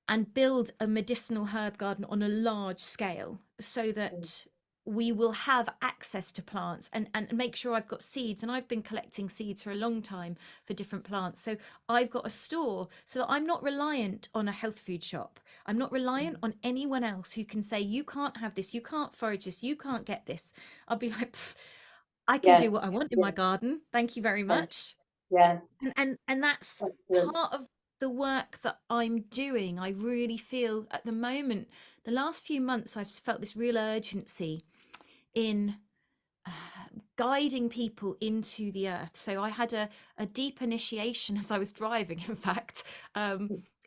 [SPEAKER 2] and build a medicinal herb garden on a large scale so
[SPEAKER 1] mm.
[SPEAKER 2] that we will have access to plants, and make sure I've got seeds. And I've been collecting seeds for a long time for different plants. So I've got a store so that I'm not reliant on a health food shop. I'm not reliant on anyone else who can say, you can't have this, you can't forage this, you can't get this. I'll be like, I can
[SPEAKER 1] Yeah.
[SPEAKER 2] do what I want in
[SPEAKER 1] Yeah.
[SPEAKER 2] my garden. Thank you very
[SPEAKER 1] Yeah.
[SPEAKER 2] much.
[SPEAKER 1] Yeah.
[SPEAKER 2] And that's
[SPEAKER 1] Excellent.
[SPEAKER 2] part of the work that I'm doing. I really feel at the moment, the last few months, I've felt this real urgency in uh, guiding people into the earth. So I had a deep initiation as I was driving, in fact,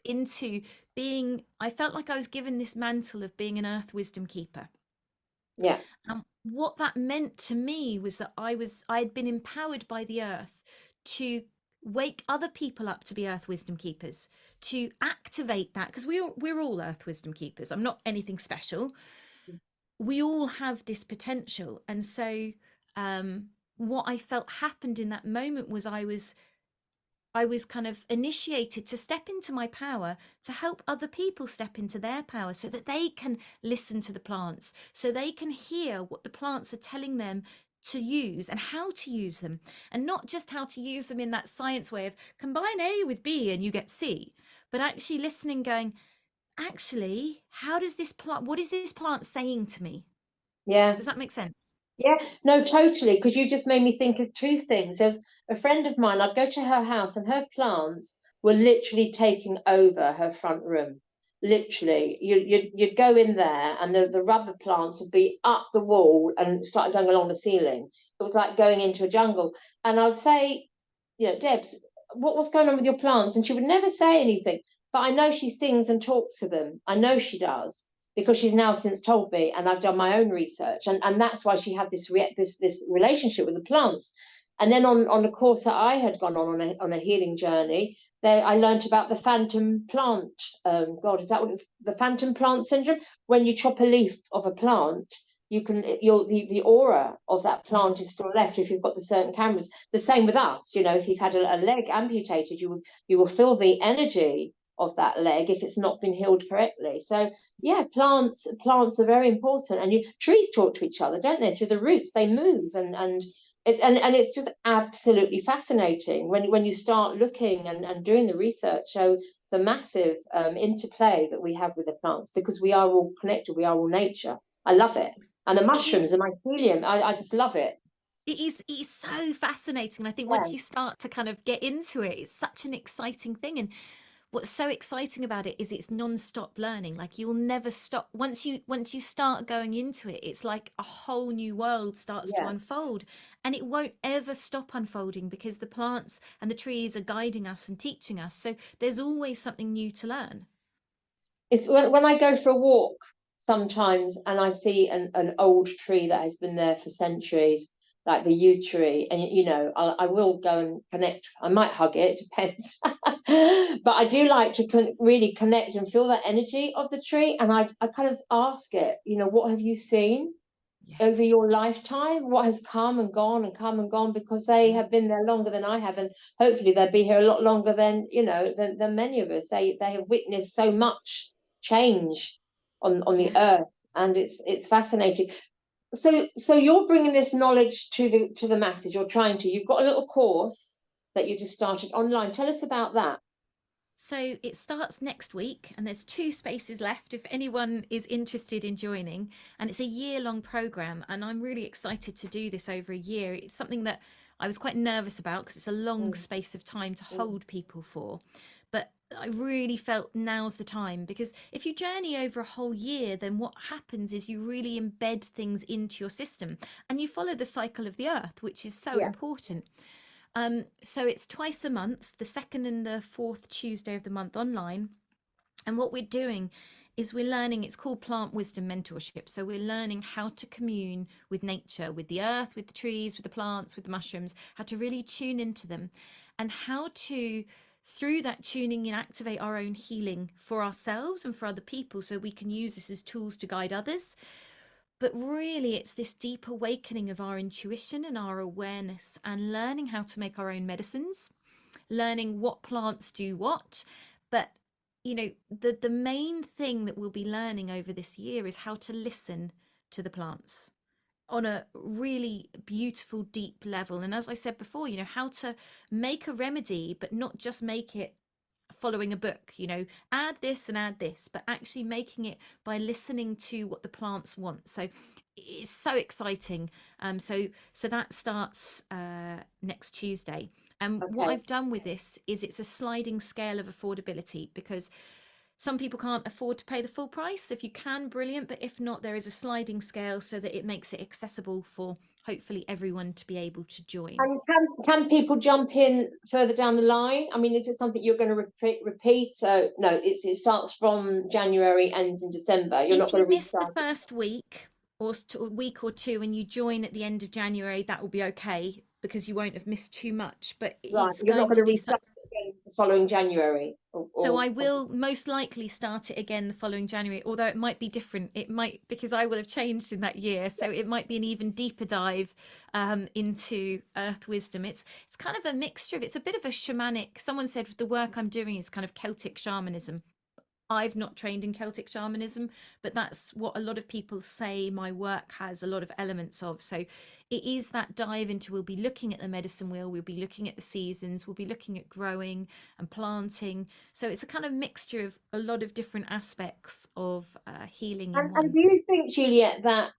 [SPEAKER 2] into being, I felt like I was given this mantle of being an earth wisdom keeper.
[SPEAKER 1] Yeah.
[SPEAKER 2] What that meant to me was that I had been empowered by the earth to wake other people up to be earth wisdom keepers, to activate that, because we're all earth wisdom keepers. I'm not anything special. We all have this potential. And so what I felt happened in that moment was I was kind of initiated to step into my power, to help other people step into their power so that they can listen to the plants, so they can hear what the plants are telling them to use and how to use them. And not just how to use them in that science way of combine A with B and you get C, but actually listening, going, actually, how does this plant, what is this plant saying to me?
[SPEAKER 1] Yeah.
[SPEAKER 2] Does that make sense?
[SPEAKER 1] Yeah, no, totally. Because you just made me think of two things. There's a friend of mine, I'd go to her house and her plants were literally taking over her front room. Literally, you'd go in there and the rubber plants would be up the wall and start going along the ceiling. It was like going into a jungle. And I'd say, Debs, what's going on with your plants? And she would never say anything. But I know she sings and talks to them. I know she does because she's now since told me, and I've done my own research, and that's why she had this relationship with the plants. And then on a course that I had gone on a healing journey, there I learned about the phantom plant. God, is that what the phantom plant syndrome? When you chop a leaf of a plant, the aura of that plant is still left if you've got the certain cameras. The same with us, if you've had a leg amputated, you will feel the energy of that leg if it's not been healed correctly. So yeah, plants are very important, and trees talk to each other, don't they? Through the roots, they move, and it's just absolutely fascinating when you start looking and doing the research. So it's a massive interplay that we have with the plants because we are all connected. We are all nature. I love it, and the
[SPEAKER 2] It
[SPEAKER 1] mushrooms
[SPEAKER 2] is.
[SPEAKER 1] and mycelium. I just love it.
[SPEAKER 2] It is so fascinating. I think once
[SPEAKER 1] Yeah,
[SPEAKER 2] you start to kind of get into it, it's such an exciting thing. And what's so exciting about it is it's non-stop learning. Like you'll never stop. Once you start going into it, it's like a whole new world starts to
[SPEAKER 1] yeah.
[SPEAKER 2] unfold. And it won't ever stop unfolding because the plants and the trees are guiding us and teaching us. So there's always something new to learn.
[SPEAKER 1] It's when I go for a walk. sometimes, and I see an old tree that has been there for centuries, like the yew tree, and I will go and connect. I might hug it, depends. But I do like to really connect and feel that energy of the tree, and I kind of ask it, what have you seen
[SPEAKER 2] Yeah.
[SPEAKER 1] over your lifetime? What has come and gone and come and gone? Because they
[SPEAKER 2] Yeah.
[SPEAKER 1] have been there longer than I have, and hopefully they'll be here a lot longer than than many of us. They have witnessed so much change on the
[SPEAKER 2] Yeah.
[SPEAKER 1] earth, and it's fascinating. So you're bringing this knowledge to the masses. You're trying to. You've got a little course that you just started online. Tell us about that.
[SPEAKER 2] So it starts next week, and there's 2 spaces left if anyone is interested in joining. And it's a year-long program, and I'm really excited to do this over a year. It's something that I was quite nervous about because it's a long
[SPEAKER 1] Mm,
[SPEAKER 2] space of time to
[SPEAKER 1] mm.
[SPEAKER 2] hold people for. But I really felt now's the time, because if you journey over a whole year, then what happens is you really embed things into your system and you follow the cycle of the earth, which is so
[SPEAKER 1] Yeah.
[SPEAKER 2] important. So it's twice a month, the second and the fourth Tuesday of the month online. And what we're doing is we're learning, it's called Plant Wisdom Mentorship. So we're learning how to commune with nature, with the earth, with the trees, with the plants, with the mushrooms, how to really tune into them, and how to, through that tuning in, activate our own healing for ourselves and for other people, so we can use this as tools to guide others. But really, it's this deep awakening of our intuition and our awareness, and learning how to make our own medicines, learning what plants do what. But the main thing that we'll be learning over this year is how to listen to the plants on a really beautiful, deep level. And as I said before, how to make a remedy, but not just make it following a book, add this and add this, but actually making it by listening to what the plants want. So it's so exciting. So that starts next Tuesday. And what
[SPEAKER 1] Okay.
[SPEAKER 2] I've done with this is it's a sliding scale of affordability, because some people can't afford to pay the full price. If you can, brilliant. But if not, there is a sliding scale so that it makes it accessible for hopefully everyone to be able to join.
[SPEAKER 1] And can people jump in further down the line? I mean, is it something you're going to repeat? So no, it starts from January, ends in December. You're not
[SPEAKER 2] If
[SPEAKER 1] going
[SPEAKER 2] you
[SPEAKER 1] to
[SPEAKER 2] miss the
[SPEAKER 1] restart it.
[SPEAKER 2] first week or a week or two and you join at the end of January, that will be okay, because you won't have missed too much. But
[SPEAKER 1] Right.
[SPEAKER 2] it's
[SPEAKER 1] You're not
[SPEAKER 2] going
[SPEAKER 1] going
[SPEAKER 2] to
[SPEAKER 1] to
[SPEAKER 2] be
[SPEAKER 1] restart it again the following January.
[SPEAKER 2] so I will most likely start it again the following January, although it might be different. It might, because I will have changed in that year. So it might be an even deeper dive into earth wisdom. It's kind of a mixture of, it's a bit of a shamanic. Someone said the work I'm doing is kind of Celtic shamanism. I've not trained in Celtic shamanism, but that's what a lot of people say my work has a lot of elements of. So it is that dive into, we'll be looking at the medicine wheel, we'll be looking at the seasons, we'll be looking at growing and planting. So it's a kind of mixture of a lot of different aspects of healing in
[SPEAKER 1] And
[SPEAKER 2] one.
[SPEAKER 1] do you think, Juliette, that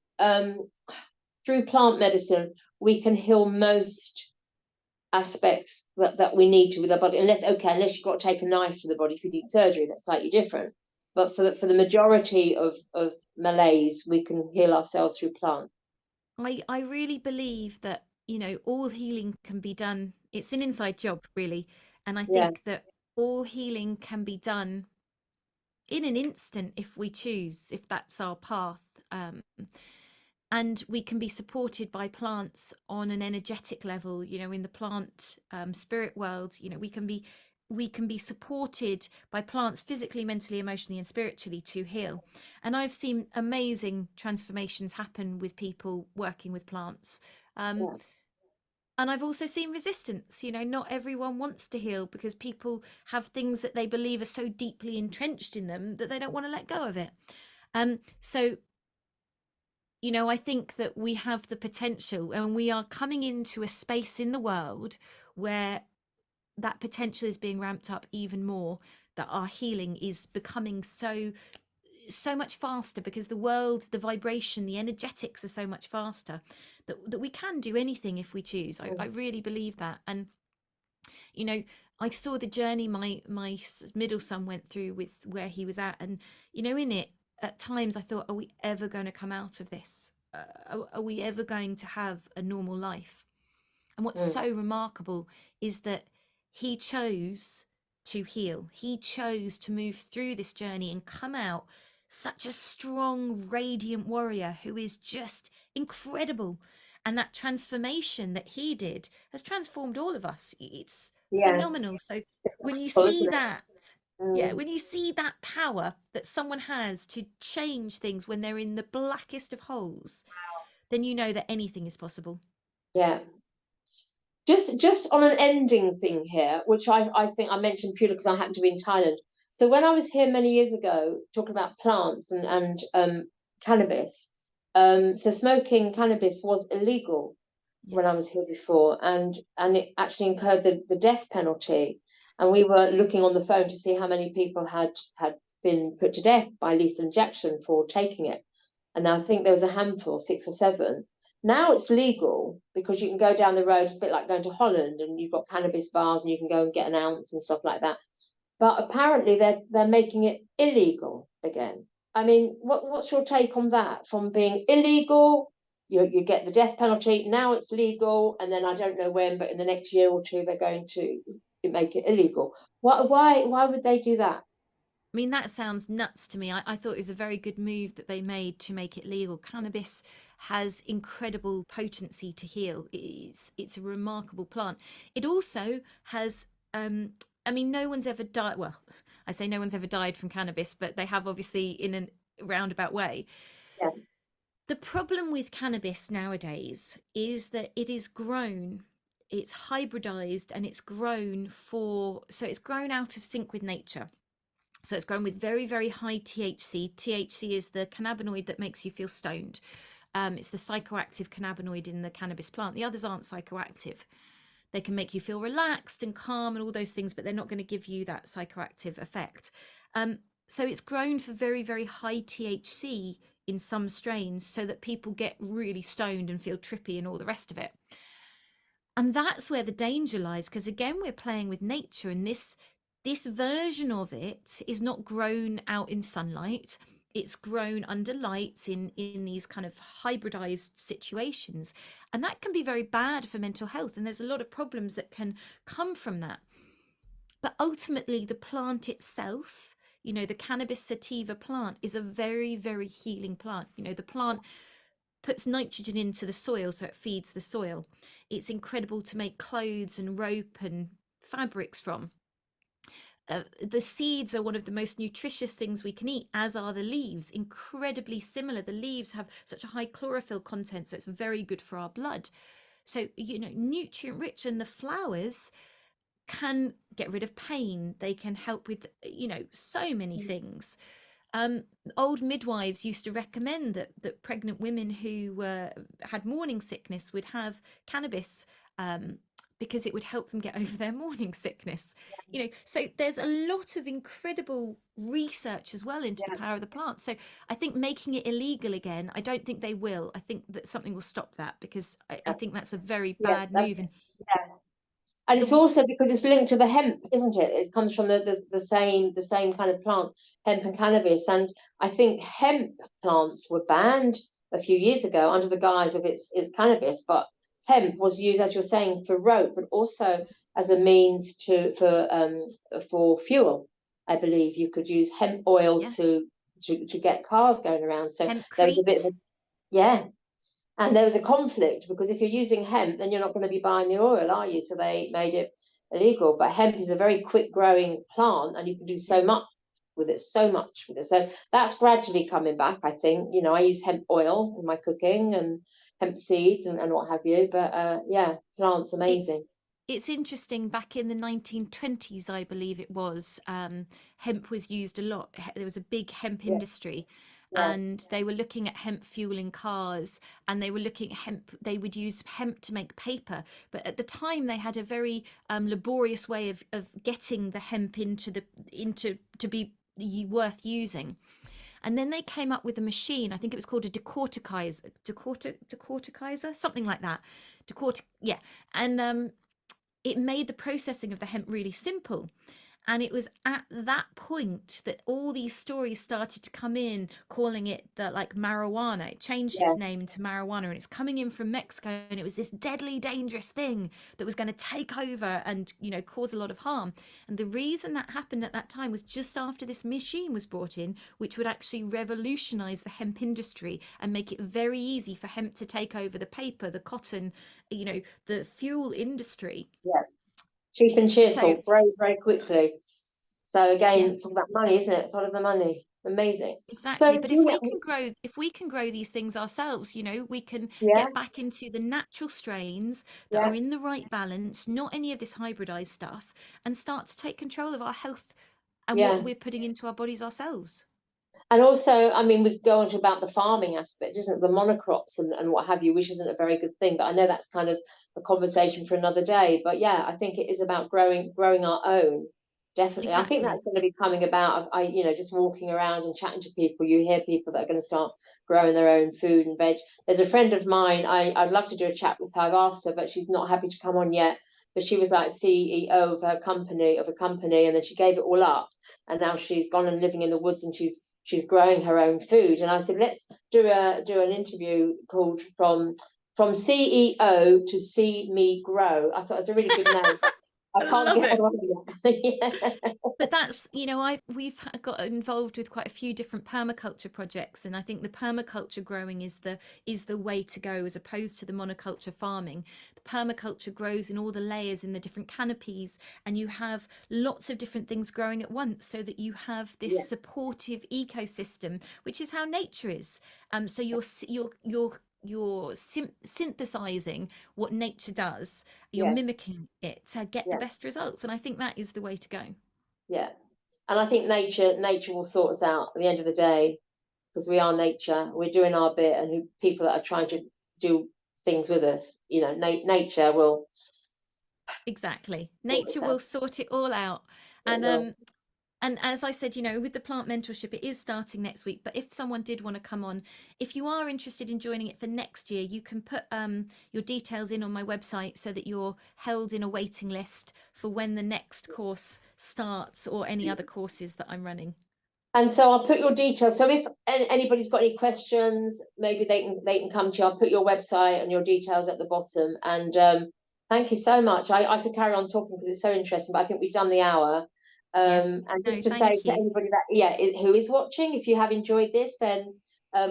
[SPEAKER 1] through plant medicine we can heal most aspects that we need to with our body, unless you've got to take a knife to the body. If you need surgery, that's slightly different, but for the majority of malaise we can heal ourselves through plant.
[SPEAKER 2] I really believe that, all healing can be done. It's an inside job, really. And I
[SPEAKER 1] Yeah.
[SPEAKER 2] think that all healing can be done in an instant if we choose, if that's our path. And we can be supported by plants on an energetic level, in the plant spirit world. We can be supported by plants physically, mentally, emotionally, and spiritually to heal. And I've seen amazing transformations happen with people working with plants.
[SPEAKER 1] Yeah.
[SPEAKER 2] And I've also seen resistance. Not everyone wants to heal, because people have things that they believe are so deeply entrenched in them that they don't want to let go of it. So I think that we have the potential, and we are coming into a space in the world where that potential is being ramped up even more, that our healing is becoming so much faster, because the world, the vibration, the energetics are so much faster, that we can do anything if we choose. I really believe that. And I saw the journey my middle son went through with where he was at, and in it, at times I thought, are we ever going to come out of this? Are we ever going to have a normal life? And what's
[SPEAKER 1] Mm.
[SPEAKER 2] so remarkable is that he chose to heal. He chose to move through this journey and come out such a strong, radiant warrior who is just incredible. And that transformation that he did has transformed all of us. It's
[SPEAKER 1] Yeah,
[SPEAKER 2] phenomenal. So when you
[SPEAKER 1] well,
[SPEAKER 2] see
[SPEAKER 1] isn't it?
[SPEAKER 2] that, yeah,
[SPEAKER 1] Mm,
[SPEAKER 2] when you see that power that someone has to change things when they're in the blackest of holes, then you know that anything is possible.
[SPEAKER 1] yeah. Just on an ending thing here, which I think I mentioned purely because I happen to be in Thailand. So when I was here many years ago talking about plants and cannabis, so smoking cannabis was illegal
[SPEAKER 2] Yeah.
[SPEAKER 1] when I was here before, and it actually incurred the death penalty. And we were looking on the phone to see how many people had been put to death by lethal injection for taking it. And I think there was a handful, 6 or 7. Now it's legal because you can go down the road. It's a bit like going to Holland, and you've got cannabis bars, and you can go and get an ounce and stuff like that. But apparently they're making it illegal again. I mean, what's your take on that? From being illegal, you get the death penalty. Now it's legal, and then I don't know when, but in the next year or two they're going to make it illegal. Why would they do that?
[SPEAKER 2] I mean, that sounds nuts to me. I thought it was a very good move that they made to make it legal. Cannabis has incredible potency to heal. It's a remarkable plant. It also has, I mean, no one's ever died. Well, I say no one's ever died from cannabis, but they have obviously in a roundabout way.
[SPEAKER 1] Yeah,
[SPEAKER 2] The problem with cannabis nowadays is that it is grown, it's hybridized, and it's grown so it's grown out of sync with nature. So it's grown with very, very high THC. THC is the cannabinoid that makes you feel stoned. It's the psychoactive cannabinoid in the cannabis plant. The others aren't psychoactive. They can make you feel relaxed and calm and all those things, but they're not going to give you that psychoactive effect. So it's grown for very, very high THC in some strains so that people get really stoned and feel trippy and all the rest of it. And that's where the danger lies, because again, we're playing with nature, and this version of it is not grown out in sunlight. It's grown under lights in these kind of hybridized situations, and that can be very bad for mental health, and there's a lot of problems that can come from that. But ultimately, the plant itself, the cannabis sativa plant, is a very, very healing plant. The plant puts nitrogen into the soil so it feeds the soil. It's incredible to make clothes and rope and fabrics from. The seeds are one of the most nutritious things we can eat, as are the leaves. Incredibly similar. The leaves have such a high chlorophyll content, so it's very good for our blood. So, nutrient rich. And the flowers can get rid of pain. They can help with, so many things. Old midwives used to recommend that pregnant women who had morning sickness would have cannabis, because it would help them get over their morning sickness. So there's a lot of incredible research as well into the
[SPEAKER 1] yeah,
[SPEAKER 2] power of the plant. So I think making it illegal again, I don't think they will. I think that something will stop that, because I think that's a very
[SPEAKER 1] yeah.
[SPEAKER 2] bad
[SPEAKER 1] That's
[SPEAKER 2] move. And
[SPEAKER 1] yeah. And it's
[SPEAKER 2] the
[SPEAKER 1] also because it's linked to the hemp, isn't it? It comes from the same kind of plant, hemp and cannabis. And I think hemp plants were banned a few years ago under the guise of it's cannabis, but hemp was used, as you're saying, for rope, but also as a means for fuel. I believe you could use hemp oil
[SPEAKER 2] Yeah,
[SPEAKER 1] to get cars going around. So there was a bit of
[SPEAKER 2] hempcrete.
[SPEAKER 1] a yeah, and there was a conflict because if you're using hemp, then you're not going to be buying the oil, are you? So they made it illegal. But hemp is a very quick growing plant and you can do
[SPEAKER 2] Yeah.
[SPEAKER 1] so much with it, so much with it. So that's gradually coming back, I think. I use hemp oil in my cooking and hemp seeds and what have you. But yeah, plants
[SPEAKER 2] It's
[SPEAKER 1] amazing.
[SPEAKER 2] it's interesting. Back in the 1920s, I believe it was, hemp was used a lot. There was a big hemp
[SPEAKER 1] Yeah,
[SPEAKER 2] industry,
[SPEAKER 1] yeah,
[SPEAKER 2] and they were looking at hemp fueling cars, and they were looking at hemp. They would use hemp to make paper, but at the time they had a very laborious way of getting the hemp into to be worth using. And then they came up with a machine. I think it was called a decortikizer, something like that. Yeah. And it made the processing of the hemp really simple. And it was at that point that all these stories started to come in, calling it the like marijuana. It changed
[SPEAKER 1] Yeah,
[SPEAKER 2] its name into marijuana, and it's coming in from Mexico, and it was this deadly, dangerous thing that was going to take over and, you know, cause a lot of harm. And the reason that happened at that time was just after this machine was brought in, which would actually revolutionize the hemp industry and make it very easy for hemp to take over the paper, the cotton, you know, the fuel industry.
[SPEAKER 1] yeah. Cheap and
[SPEAKER 2] So
[SPEAKER 1] cheerful, grows very quickly. So again,
[SPEAKER 2] yeah,
[SPEAKER 1] it's all about money, isn't it? It's all about money. Amazing.
[SPEAKER 2] exactly.
[SPEAKER 1] So
[SPEAKER 2] But
[SPEAKER 1] Julia,
[SPEAKER 2] if we can grow these things ourselves, you know, we can
[SPEAKER 1] yeah,
[SPEAKER 2] get back into the natural strains that
[SPEAKER 1] yeah,
[SPEAKER 2] are in the right balance, not any of this hybridized stuff, and start to take control of our health and what
[SPEAKER 1] yeah.
[SPEAKER 2] we're putting into our bodies ourselves.
[SPEAKER 1] And also, I mean, we go on to about the farming aspect, isn't it? The monocrops and what have you, which isn't a very good thing. But I know that's kind of a conversation for another day. But yeah, I think it is about growing our own. Definitely. I think
[SPEAKER 2] Exactly.
[SPEAKER 1] that's going to be coming about. You know, just walking around and chatting to people, you hear people that are going to start growing their own food and veg. There's a friend of mine, I'd love to do a chat with her. I've asked her, but she's not happy to come on yet. But she was like CEO of a company, and then she gave it all up. And now she's gone and living in the woods, and she's growing her own food. And I said, let's do an interview called from CEO to See Me Grow. I thought it was a really good name. I
[SPEAKER 2] I
[SPEAKER 1] can't
[SPEAKER 2] love
[SPEAKER 1] get
[SPEAKER 2] it.
[SPEAKER 1] on it.
[SPEAKER 2] But that's, you know, we've got involved with quite a few different permaculture projects, and I think the permaculture growing is the way to go, as opposed to the monoculture farming. The permaculture grows in all the layers in the different canopies, and you have lots of different things growing at once, so that you have this
[SPEAKER 1] Yeah,
[SPEAKER 2] supportive ecosystem, which is how nature is. So you're synthesizing what nature does, you're
[SPEAKER 1] yeah,
[SPEAKER 2] mimicking it to get the
[SPEAKER 1] yeah,
[SPEAKER 2] best results, and I think that is the way to go.
[SPEAKER 1] yeah. And I think nature will sort us out at the end of the day, because we are nature. We're doing our bit, and people that are trying to do things with us, you know, nature will
[SPEAKER 2] Exactly.
[SPEAKER 1] sort
[SPEAKER 2] Nature
[SPEAKER 1] us out.
[SPEAKER 2] will sort it all out.
[SPEAKER 1] It
[SPEAKER 2] And
[SPEAKER 1] will.
[SPEAKER 2] and as I said, you know, with the plant mentorship, it is starting next week. But if someone did want to come on, if you are interested in joining it for next year, you can put your details in on my website so that you're held in a waiting list for when the next course starts, or any other courses that I'm running.
[SPEAKER 1] And so I'll put your details. So if anybody's got any questions, maybe they can come to you. I'll put your website and your details at the bottom. And thank you so much. I could carry on talking because it's so interesting, but I think we've done the hour.
[SPEAKER 2] Yeah.
[SPEAKER 1] And
[SPEAKER 2] No,
[SPEAKER 1] just to say
[SPEAKER 2] thank
[SPEAKER 1] to
[SPEAKER 2] you.
[SPEAKER 1] anybody that who is watching, if you have enjoyed this, then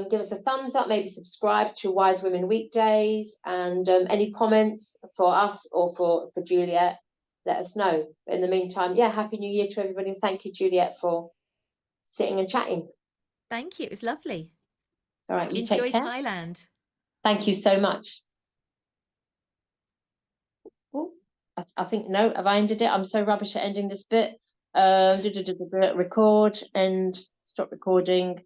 [SPEAKER 1] give us a thumbs up. Maybe subscribe to Wise Women Weekdays. And any comments for us or for Juliette, let us know. But in the meantime, yeah, Happy New Year to everybody. And thank you, Juliette, for sitting and chatting.
[SPEAKER 2] Thank you. It was lovely.
[SPEAKER 1] All right, you take
[SPEAKER 2] Enjoy
[SPEAKER 1] care.
[SPEAKER 2] Thailand.
[SPEAKER 1] Thank you so much. Oh, I think, no, have I ended it? I'm so rubbish at ending this bit. Record and stop recording.